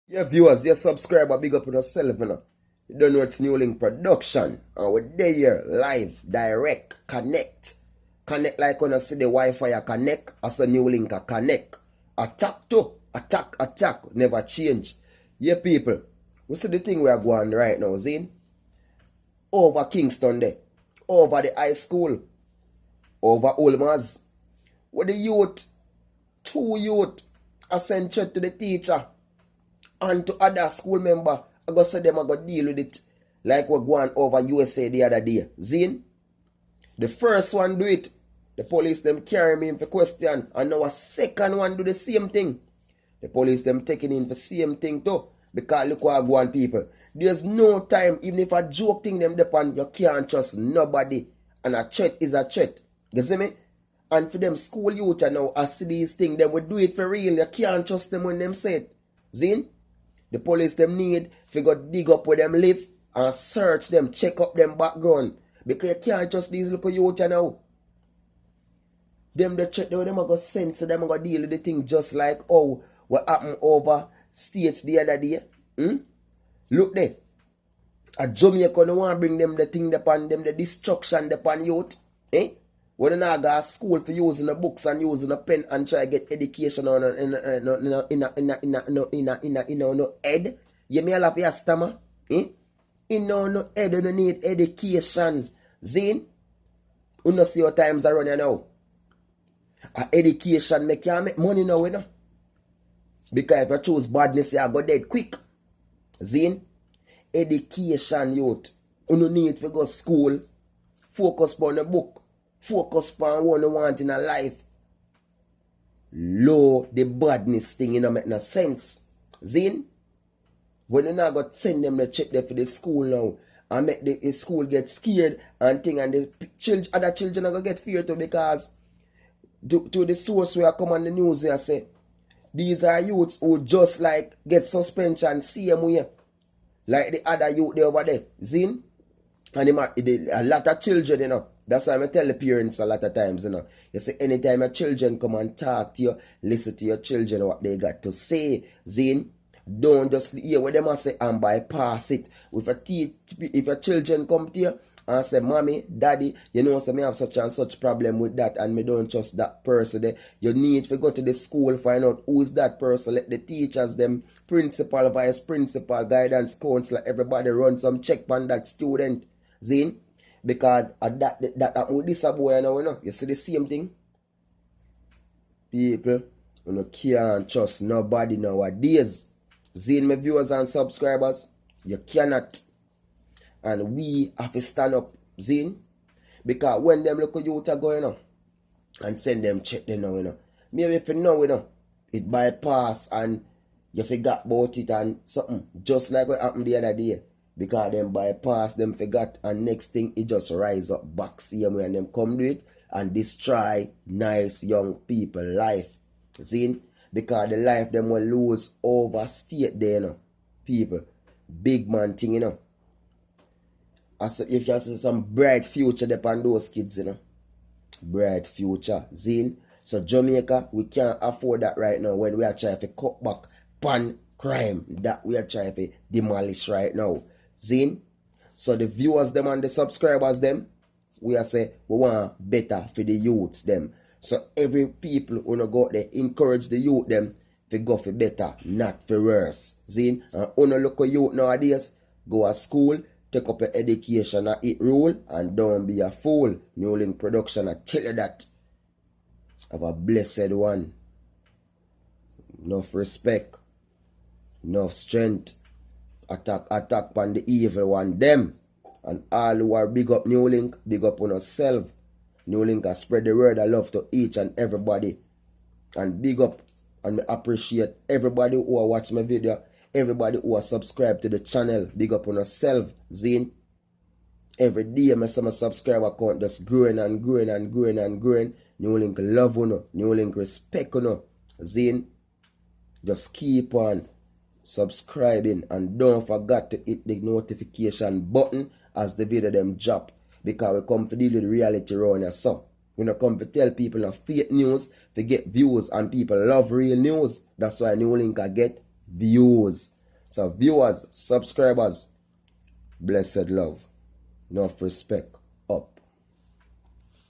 Your viewers, your subscriber, big up on yourself, you know. You don't know it's newlink production. And we're there, live, direct, connect. Connect like when I see the Wi-Fi I connect, I say newlink I connect. Attack too. Attack. Never change. Yeah, people. We see the thing we are going right now, Zine. Over Kingston there. Over the high school. Over Ulmaz. Where the youth, two youth, are sent to the teacher. And to other school member, I go say them I go deal with it like we're going over USA the other day. Zine, the first one do it. The police them carry me in for question. And now a second one do the same thing. The police them taking in for same thing too. Because look what I go on people. There's no time, even if a joke thing them depend, you can't trust nobody. And a threat is a threat. You see me? And for them school youth now, I see these things, them will do it for real. You can't trust them when them say it. Zine? The police them need to go dig up where them live and search them, check up them background. Because you can't trust these little youth now. Them the check them are going to sense them are going to deal with the thing just like what happened over states the other day. Look there. A Jamaica no want to bring them the thing upon them, the destruction upon youth. When they not go to school for using the books and using a pen and try to get education on no head. You may have your stammer. No head, you need education. Zine, you know see your times are running now. Education make you make money now, you know. Because if you choose badness, you go dead quick. Zine, education youth. You need to go to school, focus on the book. Focus on what you want in a life. Low the badness thing, you know, make no sense. Zine, when you not got send them to check there for the school now and make the school get scared and thing, and the other children are going to get feared too, because to the source where I come on the news where I say these are youths who just like get suspension same way like the other youth there over there. Zine, and a lot of children, you know. That's why I tell the parents a lot of times, you know. You see, anytime your children come and talk to you, listen to your children what they got to say. Zine, don't just hear what them say and bypass it. If your children come to you and say, Mommy, Daddy, you know, so me have such and such problem with that and me don't trust that person there. You need to go to the school, find out who is that person. Let the teachers, them, principal, vice principal, guidance counselor, everybody run some check on that student. Zine, because that with this boy now, you know, you see the same thing. People, you can't trust nobody nowadays. Zine, my viewers and subscribers, you cannot. And we have to stand up, Zine, because when them look at youth are going, you know, and send them check them now, you know. Maybe if you know, you know, it bypass and you forgot about it and something, just like what happened the other day. Because them bypass, them forgot, and next thing it just rise up back same way and them come do it and destroy nice young people life. See? Because the life them will lose over state there, you know. People. Big man thing, you know. As if you see some bright future upon those kids, you know. Bright future. Zine. So Jamaica, we can't afford that right now when we are trying to cut back pan crime that we are trying to demolish right now. Zine. So the viewers them and the subscribers them, we are say we want better for the youths them. So every people who go there encourage the youth them to go for better, not for worse. Zine. And who look at youth nowadays, go to school, take up your education and it rule, and don't be a fool. Newlink production, I tell you that. Have a blessed one. Enough respect. Enough strength. Attack upon the evil one, them. And all who are big up Newlink, big up on yourself. Newlink has spread the word of love to each and everybody. And big up and appreciate everybody who are watching my video. Everybody who are subscribed to the channel. Big up on yourself, Zine. Every day my subscriber count just growing and growing and growing and growing. Newlink love you, Newlink respect you, Zine. Just keep on subscribing and don't forget to hit the notification button as the video them drop, because we come to deal with reality around here. So we don't come to tell people no fake news to get views, and people love real news. That's why Newlink get views. So viewers, subscribers, blessed love, enough respect.